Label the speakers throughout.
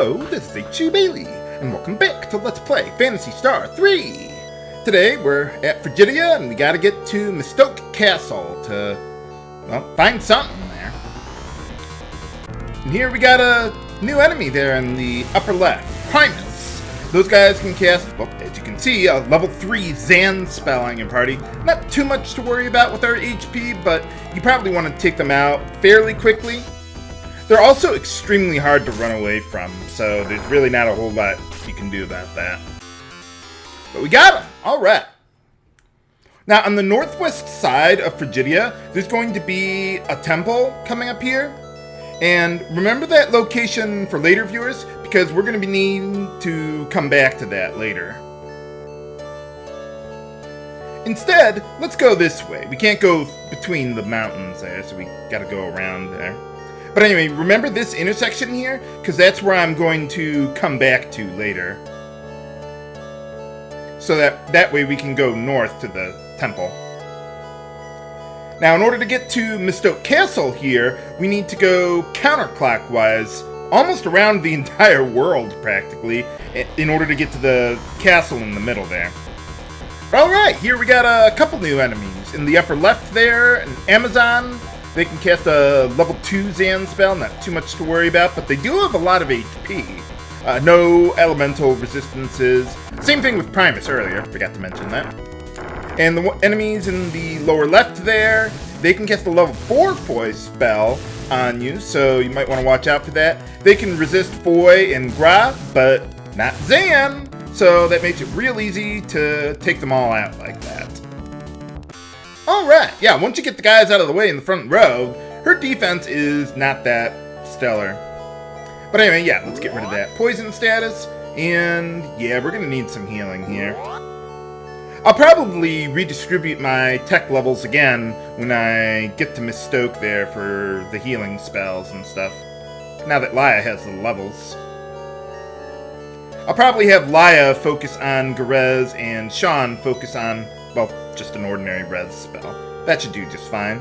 Speaker 1: Hello, this is H.G. Bailey, and welcome back to Let's Play Phantasy Star 3! Today, we're at Frigidia, and we gotta get to Mystoke Castle to, well, find something there. And here we got a new enemy there in the upper left, Primus. Those guys can cast, well, as you can see, a level 3 Zan spell on your party. Not too much to worry about with our HP, but you probably want to take them out fairly quickly. They're also extremely hard to run away from, so there's really not a whole lot you can do about that. But we got them! Alright. Now, on the northwest side of Frigidia, there's going to be a temple coming up here. And remember that location for later viewers, because we're going to be needing to come back to that later. Instead, let's go this way. We can't go between the mountains there, so we gotta go around there. But anyway, remember this intersection here? Because that's where I'm going to come back to later. So that way we can go north to the temple. Now, in order to get to Mystoke Castle here, we need to go counterclockwise, almost around the entire world, practically, in order to get to the castle in the middle there. Alright, here we got a couple new enemies. In the upper left there, an Amazon. They can cast a level 2 Zan spell, not too much to worry about, but they do have a lot of HP. No elemental resistances. Same thing with Primus earlier, forgot to mention that. And the enemies in the lower left there, they can cast a level 4 Foy spell on you, so you might want to watch out for that. They can resist Foy and Gra, but not Zan, so that makes it real easy to take them all out like that. Alright, yeah, once you get the guys out of the way in the front row, her defense is not that stellar. But anyway, yeah, let's get rid of that poison status, and yeah, we're gonna need some healing here. I'll probably redistribute my tech levels again when I get to Mystoke there for the healing spells and stuff, now that Laia has the levels. I'll probably have Laia focus on Garez and Sean focus on, well, just an ordinary res spell. That should do just fine.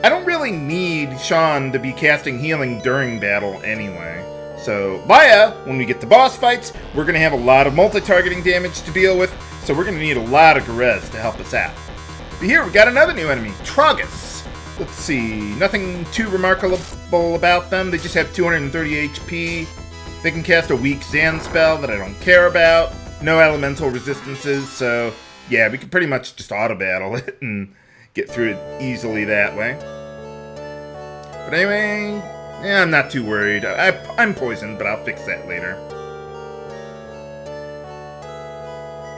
Speaker 1: I don't really need Sean to be casting healing during battle anyway. So, Laia, when we get to boss fights, we're going to have a lot of multi-targeting damage to deal with, so we're going to need a lot of Garez to help us out. But here, we got another new enemy, Trogus. Let's see, nothing too remarkable about them. They just have 230 HP. They can cast a weak Zan spell that I don't care about. No elemental resistances, so yeah, we could pretty much just auto-battle it and get through it easily that way. But anyway, yeah, I'm not too worried. I'm poisoned, but I'll fix that later.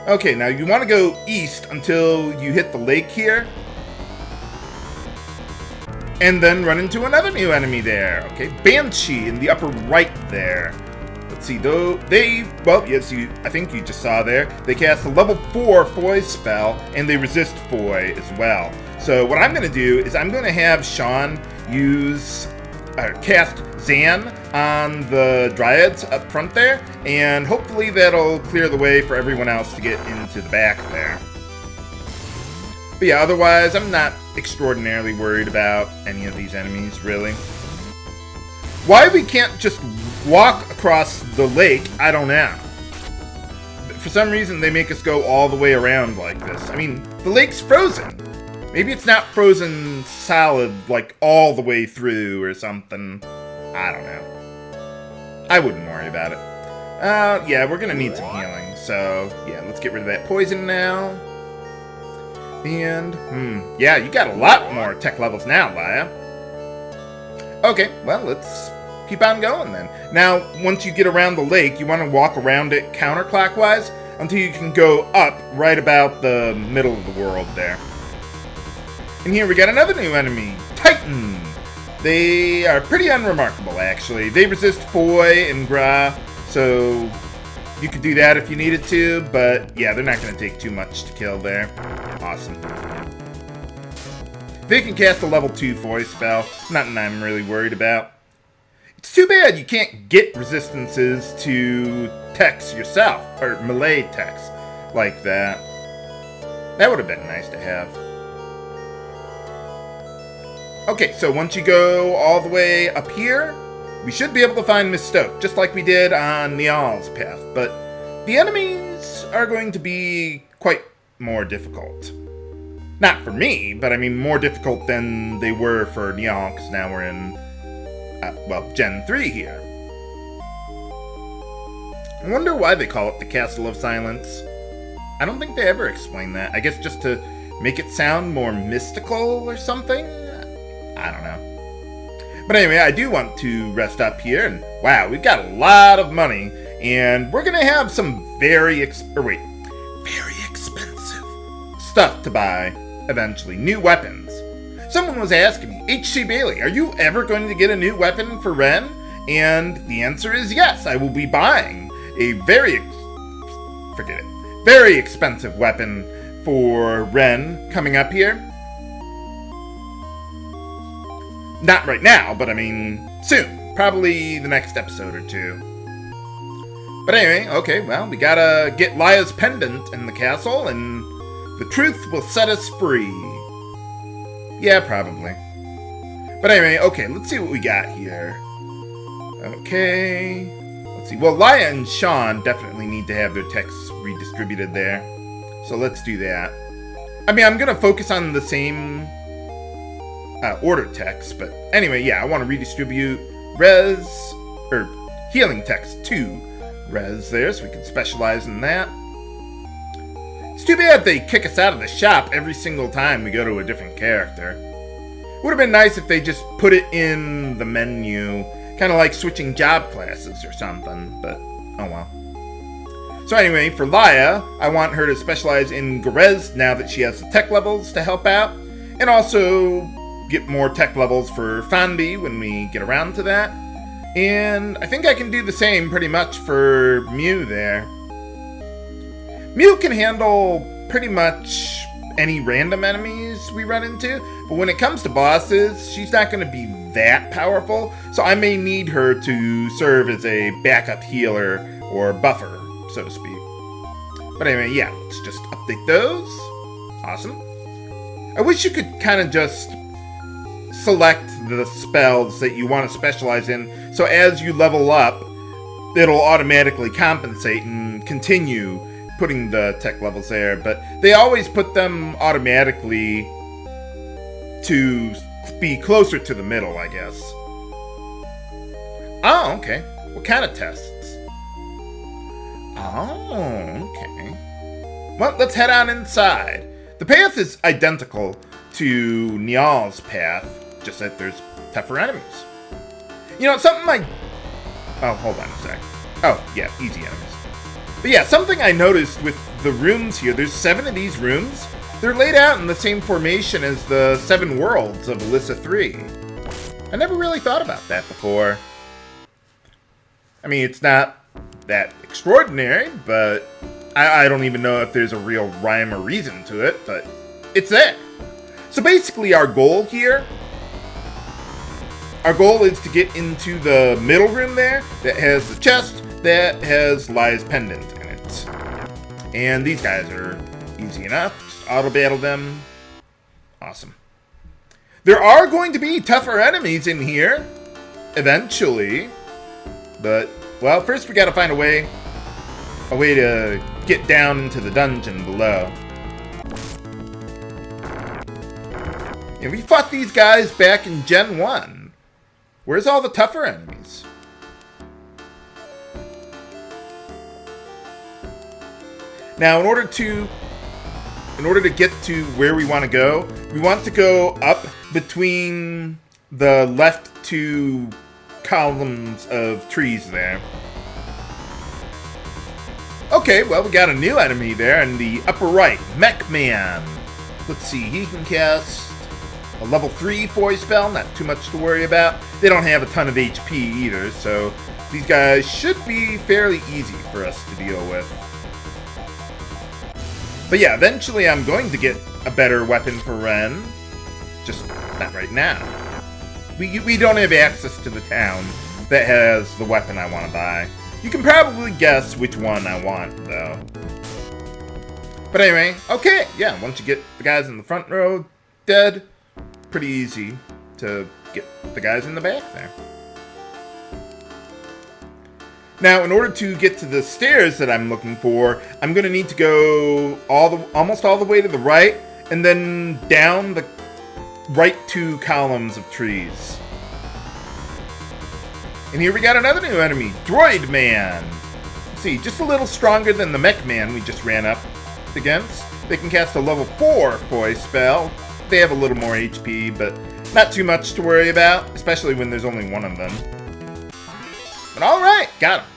Speaker 1: Okay, now you want to go east until you hit the lake here. And then run into another new enemy there. Okay, Banshee in the upper right there. Let's see, though, well, yes, I think you just saw there, they cast a level 4 Foy spell, and they resist Foy as well. So what I'm going to do is I'm going to have Sean cast Zan on the Dryads up front there, and hopefully that'll clear the way for everyone else to get into the back there. But yeah, otherwise, I'm not extraordinarily worried about any of these enemies, really. Why we can't just walk across the lake, I don't know. For some reason, they make us go all the way around like this. I mean, the lake's frozen. Maybe it's not frozen solid, like, all the way through or something. I don't know. I wouldn't worry about it. Yeah, we're gonna need some healing, so, yeah, let's get rid of that poison now. And, yeah, you got a lot more tech levels now, Laia. Okay, well, let's keep on going then. Now, once you get around the lake, you want to walk around it counterclockwise until you can go up right about the middle of the world there. And here we got another new enemy, Titan. They are pretty unremarkable, actually. They resist Foy and Gra, so you could do that if you needed to, but yeah, they're not going to take too much to kill there. Awesome. They can cast a level 2 Foy spell, nothing I'm really worried about. It's too bad you can't get resistances to techs yourself, or melee techs like that. That would have been nice to have. Okay, so once you go all the way up here, we should be able to find Mystoke, just like we did on Niall's path, but the enemies are going to be quite more difficult. Not for me, but I mean more difficult than they were for Niall, because now we're in, Gen 3 here. I wonder why they call it the Castle of Silence. I don't think they ever explain that. I guess just to make it sound more mystical or something? I don't know. But anyway, I do want to rest up here, and wow, we've got a lot of money, and we're gonna have some very expensive stuff to buy eventually. New weapons. Someone was asking me, H.C. Bailey, are you ever going to get a new weapon for Ren? And the answer is yes, I will be buying a very expensive weapon for Ren coming up here. Not right now, but I mean soon. Probably the next episode or two. But anyway, okay, well, we gotta get Lia's pendant in the castle, and the truth will set us free. Yeah, probably. But anyway, okay, let's see what we got here. Okay. Let's see. Well, Lia and Sean definitely need to have their texts redistributed there. So let's do that. I mean, I'm going to focus on the same order text, but anyway, yeah, I want to redistribute healing text to res there, so we can specialize in that. It's too bad they kick us out of the shop every single time we go to a different character. Would have been nice if they just put it in the menu, kind of like switching job classes or something, but oh well. So anyway, for Lia, I want her to specialize in Garez now that she has the tech levels to help out, and also get more tech levels for Fanbi when we get around to that. And I think I can do the same pretty much for Mew there. Mew can handle pretty much any random enemies we run into, but when it comes to bosses, she's not going to be that powerful, so I may need her to serve as a backup healer or buffer, so to speak. But anyway, yeah, let's just update those. Awesome. I wish you could kind of just select the spells that you want to specialize in, so as you level up, it'll automatically compensate and continue putting the tech levels there, but they always put them automatically to be closer to the middle, I guess. Oh, okay. What kind of tests? Oh, okay. Well, let's head on inside. The path is identical to Niall's path, just that there's tougher enemies. You know, something like... Oh, hold on a sec. Oh, yeah, easy enemies. But yeah, something I noticed with the rooms here, there's 7 of these rooms. They're laid out in the same formation as the 7 worlds of Alisa 3. I never really thought about that before. I mean, it's not that extraordinary, but I don't even know if there's a real rhyme or reason to it, but it's there. So basically our goal here, is to get into the middle room there that has the chest that has Lia's pendant in it. And these guys are easy enough. Just auto-battle them. Awesome. There are going to be tougher enemies in here, eventually. But, well, first we gotta find a way to get down into the dungeon below. And we fought these guys back in Gen 1. Where's all the tougher enemies? Now, in order to get to where we want to go up between the left 2 columns of trees there. Okay, well, we got a new enemy there in the upper right, Mech Man. Let's see, he can cast a level 3 Foy spell, not too much to worry about. They don't have a ton of HP either, so these guys should be fairly easy for us to deal with. But yeah, eventually I'm going to get a better weapon for Ren. Just not right now. We don't have access to the town that has the weapon I want to buy. You can probably guess which one I want, though. But anyway, okay, yeah, once you get the guys in the front row dead, pretty easy to get the guys in the back there. Now, in order to get to the stairs that I'm looking for, I'm going to need to go almost all the way to the right, and then down the right 2 columns of trees. And here we got another new enemy, Droid Man. Let's see, just a little stronger than the Mech Man we just ran up against. They can cast a level 4 voice spell. They have a little more HP, but not too much to worry about, especially when there's only one of them. But alright, got him.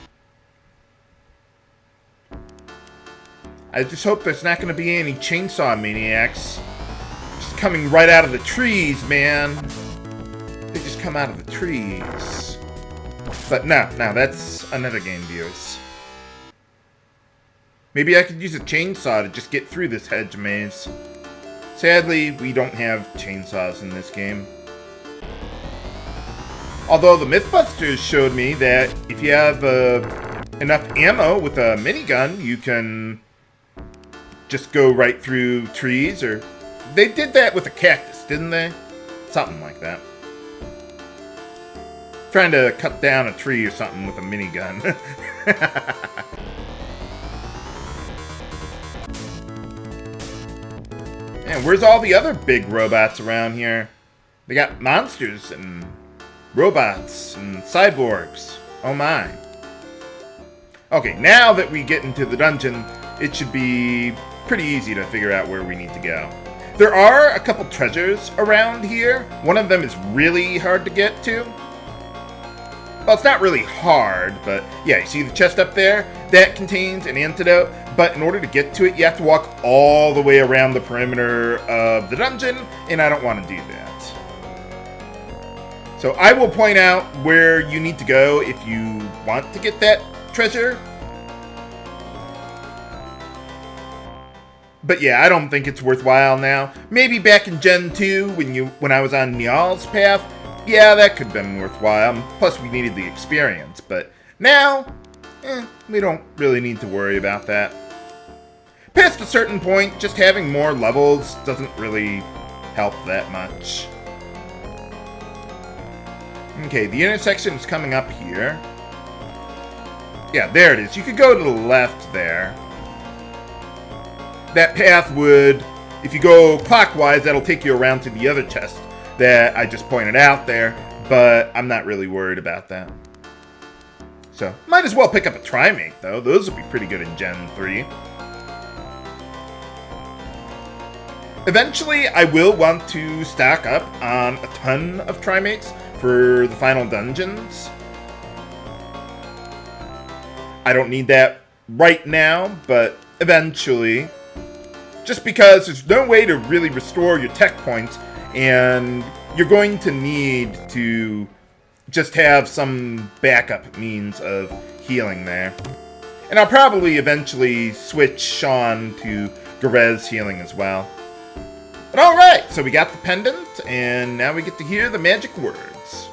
Speaker 1: I just hope there's not going to be any chainsaw maniacs just coming right out of the trees, man. They just come out of the trees. But no, that's another game, viewers. Maybe I could use a chainsaw to just get through this hedge maze. Sadly, we don't have chainsaws in this game. Although the Mythbusters showed me that if you have enough ammo with a minigun, you can just go right through trees, or they did that with a cactus, didn't they? Something like that. Trying to cut down a tree or something with a minigun. Man, where's all the other big robots around here? They got monsters and robots and cyborgs. Oh my. Okay, now that we get into the dungeon, it should be pretty easy to figure out where we need to go. There are a couple treasures around here. One of them is really hard to get to. Well, it's not really hard, but yeah, you see the chest up there? That contains an antidote, but in order to get to it, you have to walk all the way around the perimeter of the dungeon, and I don't want to do that. So I will point out where you need to go if you want to get that treasure. But yeah, I don't think it's worthwhile now. Maybe back in Gen 2 when I was on Nial's path, yeah, that could have been worthwhile. Plus we needed the experience, but now, we don't really need to worry about that. Past a certain point, just having more levels doesn't really help that much. Okay, the intersection is coming up here. Yeah, there it is. You could go to the left there. That path would, if you go clockwise, that'll take you around to the other chest that I just pointed out there, but I'm not really worried about that. So, might as well pick up a Trimate, though. Those would be pretty good in Gen 3. Eventually, I will want to stock up on a ton of Trimates for the final dungeons. I don't need that right now, but eventually. Just because there's no way to really restore your tech points, and you're going to need to just have some backup means of healing there. And I'll probably eventually switch Sean to Garez healing as well. But alright, so we got the pendant, and now we get to hear the magic words.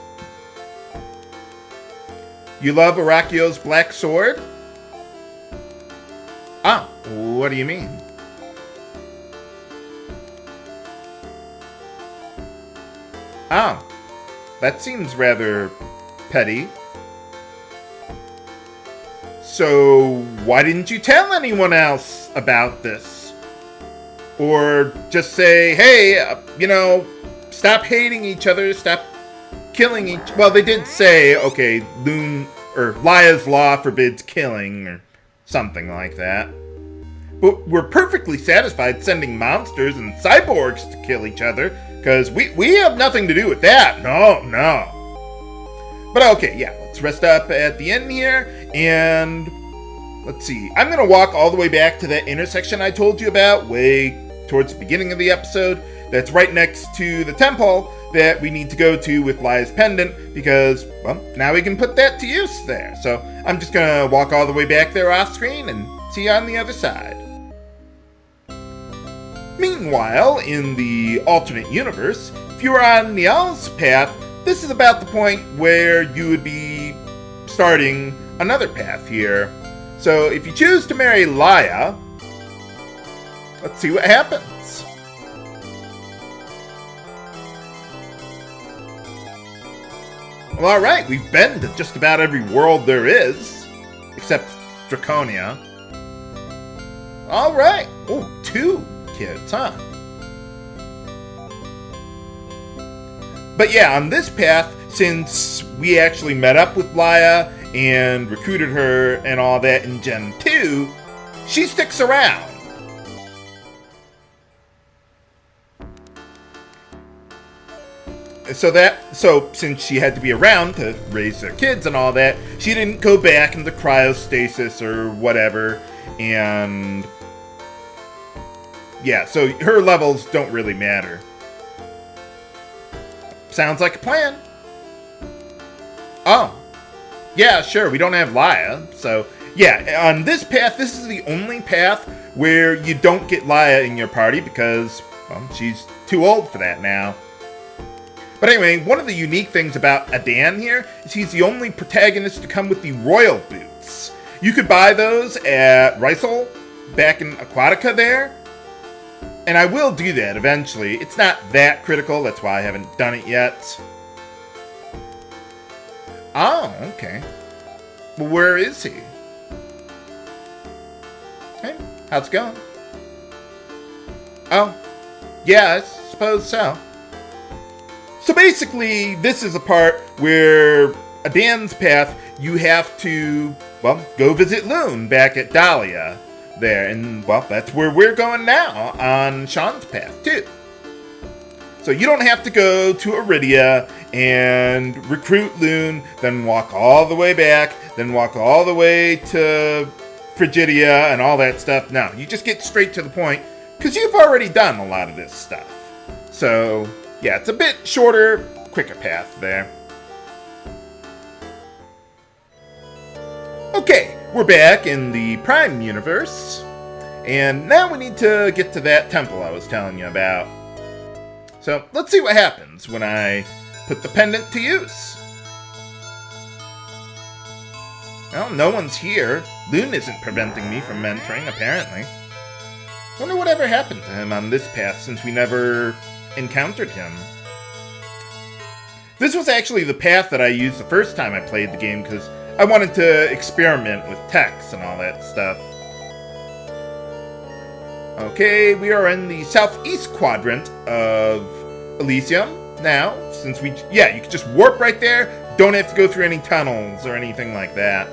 Speaker 1: You love Arakio's black sword? Ah, what do you mean? Oh, that seems rather petty. So, why didn't you tell anyone else about this? Or just say, hey, stop hating each other, stop killing each... Well, they did say, okay, Lia's law forbids killing, or something like that. But we're perfectly satisfied sending monsters and cyborgs to kill each other, because we have nothing to do with that. No. But okay, yeah, let's rest up at the end here, and let's see. I'm going to walk all the way back to that intersection I told you about, way towards the beginning of the episode. That's right next to the temple that we need to go to with Lia's pendant, because, well, now we can put that to use there. So I'm just going to walk all the way back there off screen and see you on the other side. Meanwhile, in the alternate universe, if you were on Nial's path, this is about the point where you would be starting another path here. So if you choose to marry Lia, let's see what happens. Well, alright, we've been to just about every world there is. except Draconia. Alright. Oh, 2 kids, huh? But yeah, on this path, since we actually met up with Dalia and recruited her and all that in Gen 2, she sticks around. So since she had to be around to raise their kids and all that, she didn't go back into cryostasis or whatever, and yeah, so her levels don't really matter. Sounds like a plan. Oh. Yeah, sure, we don't have Dalia, so yeah, on this path, this is the only path where you don't get Dalia in your party because, well, she's too old for that now. But anyway, one of the unique things about Adan here is he's the only protagonist to come with the royal boots. You could buy those at Rysel back in Aquatica there, and I will do that eventually. It's not that critical, that's why I haven't done it yet. Oh, okay. Well, where is he? Hey, how's it going? Oh, yeah, I suppose so. So basically, this is a part where Adan's path, you have to, well, go visit Loon back at Dalia there. And, well, that's where we're going now on Sean's path, too. So you don't have to go to Iridia and recruit Loon, then walk all the way back, then walk all the way to Frigidia and all that stuff. No, you just get straight to the point, because you've already done a lot of this stuff. So yeah, it's a bit shorter, quicker path there. Okay, we're back in the Prime universe, and now we need to get to that temple I was telling you about. So let's see what happens when I put the pendant to use. Well, no one's here. Loon isn't preventing me from entering, apparently. Wonder whatever happened to him on this path since we never encountered him. This was actually the path that I used the first time I played the game because I wanted to experiment with techs and all that stuff. Okay, we are in the southeast quadrant of Elysium now, since you can just warp right there, don't have to go through any tunnels or anything like that.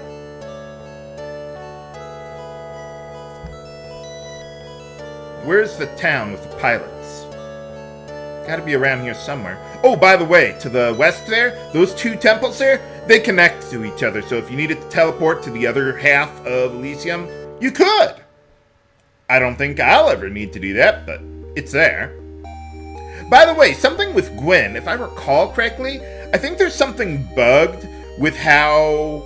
Speaker 1: Where's the town with the pilots? Gotta be around here somewhere. Oh, by the way, to the west there, those 2 temples there, they connect to each other, so if you needed to teleport to the other half of Elysium, you could! I don't think I'll ever need to do that, but it's there. By the way, something with Gwen, if I recall correctly, I think there's something bugged with how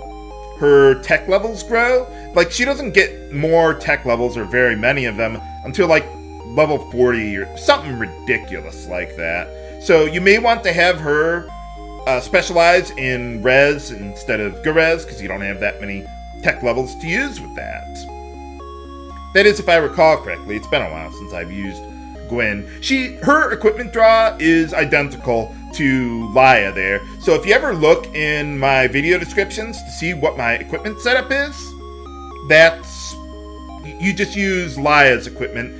Speaker 1: her tech levels grow. Like, she doesn't get more tech levels, or very many of them, until like level 40 or something ridiculous like that. So you may want to have her specialize in Res instead of Garez, because you don't have that many tech levels to use with that. That is, if I recall correctly. It's been a while since I've used Gwen. Her equipment draw is identical to Dalia there. So if you ever look in my video descriptions to see what my equipment setup is, you just use Dalia's equipment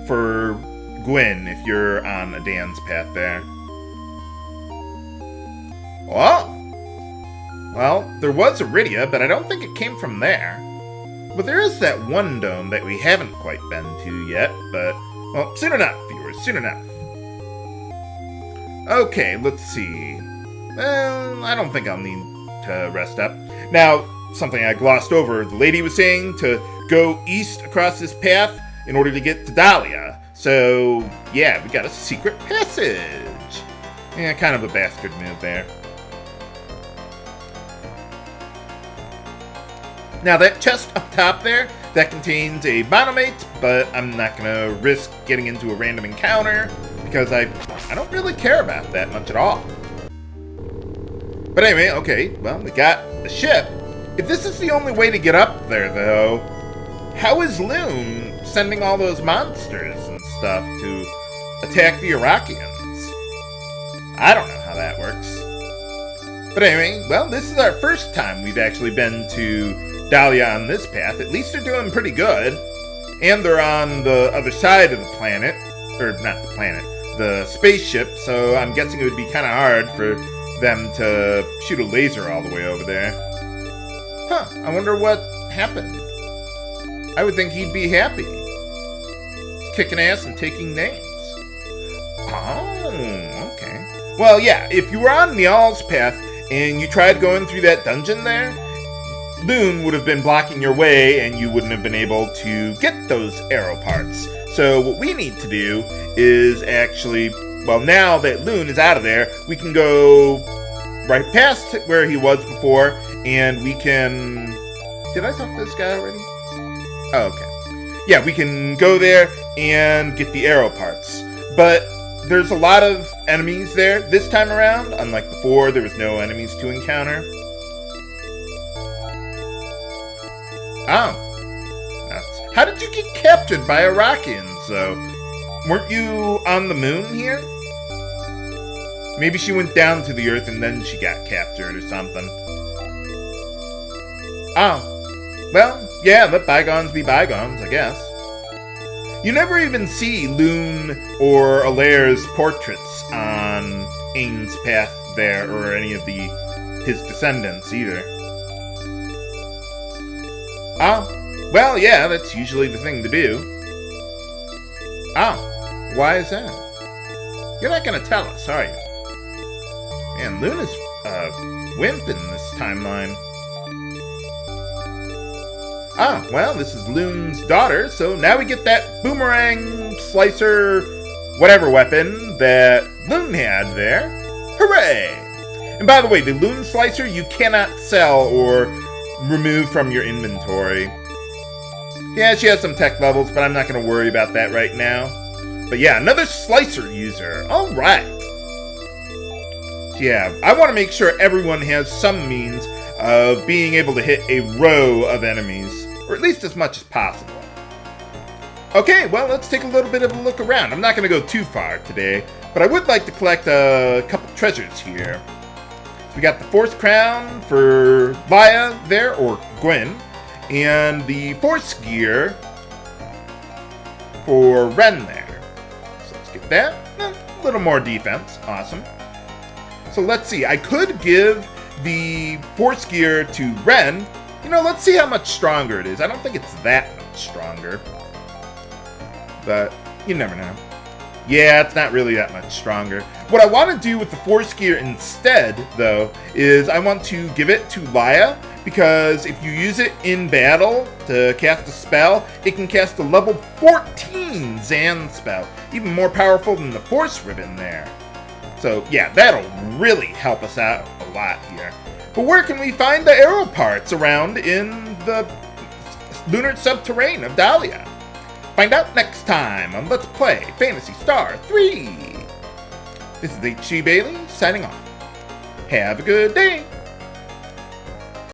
Speaker 1: for Gwen if you're on Adan's path there. Oh! Well, there was Iridia, but I don't think it came from there. But there is that one dome that we haven't quite been to yet, but, well, soon enough, viewers, soon enough. Okay, let's see. Well, I don't think I'll need to rest up. Now, something I glossed over, the lady was saying to go east across this path in order to get to Dalia. So, yeah, we got a secret passage. Yeah, kind of a bastard move there. Now, that chest up top there, that contains a monomate, but I'm not going to risk getting into a random encounter because I don't really care about that much at all. But anyway, okay, well, we got the ship. If this is the only way to get up there, though, how is Loon sending all those monsters and stuff to attack the Iraqians? I don't know how that works. But anyway, well, this is our first time we've actually been to Dalia on this path. At least they're doing pretty good. And they're on the other side of the planet. Or not the planet. The spaceship. So I'm guessing it would be kind of hard for them to shoot a laser all the way over there. Huh. I wonder what happened. I would think he'd be happy. He's kicking ass and taking names. Oh, okay. Well, yeah, if you were on Niall's path and you tried going through that dungeon there, Loon would have been blocking your way and you wouldn't have been able to get those arrow parts. So what we need to do is actually, well, now that Loon is out of there, we can go right past where he was before and we can... Did I talk to this guy already? Oh, okay. Yeah, we can go there and get the arrow parts. But there's a lot of enemies there this time around. Unlike before, there was no enemies to encounter. Oh. How did you get captured by Iraqians, though? Weren't you on the moon here? Maybe she went down to the Earth and then she got captured or something. Oh. Well, yeah, let bygones be bygones, I guess. You never even see Loon or Alair's portraits on Ain's path there, or any of his descendants either. Oh, well, yeah, that's usually the thing to do. Oh, why is that? You're not gonna tell us, are you? Man, Luna's a wimp in this timeline. Ah, well, this is Loon's daughter, so now we get that boomerang, slicer, whatever weapon that Loon had there. Hooray! And by the way, the Loon slicer you cannot sell or remove from your inventory. Yeah, she has some tech levels, but I'm not going to worry about that right now. But yeah, another slicer user. Alright. Yeah, I want to make sure everyone has some means of being able to hit a row of enemies, or at least as much as possible. Okay, well, let's take a little bit of a look around. I'm not going to go too far today, but I would like to collect a couple treasures here. So we got the Force Crown for Laia there, or Gwen, and the Force Gear for Ren there. So let's get that. A little more defense. Awesome. So let's see. I could give the Force Gear to Ren. You know, let's see how much stronger it is. I don't think it's that much stronger. But you never know. Yeah, it's not really that much stronger. What I want to do with the Force Gear instead, though, is I want to give it to Laia, because if you use it in battle to cast a spell, it can cast a level 14 Zan spell. Even more powerful than the Force Ribbon there. So, yeah, that'll really help us out a lot here. But where can we find the arrow parts around in the lunar subterranean of Dalia? Find out next time on Let's Play Phantasy Star 3. This is H.G. Bailey signing off. Have a good day.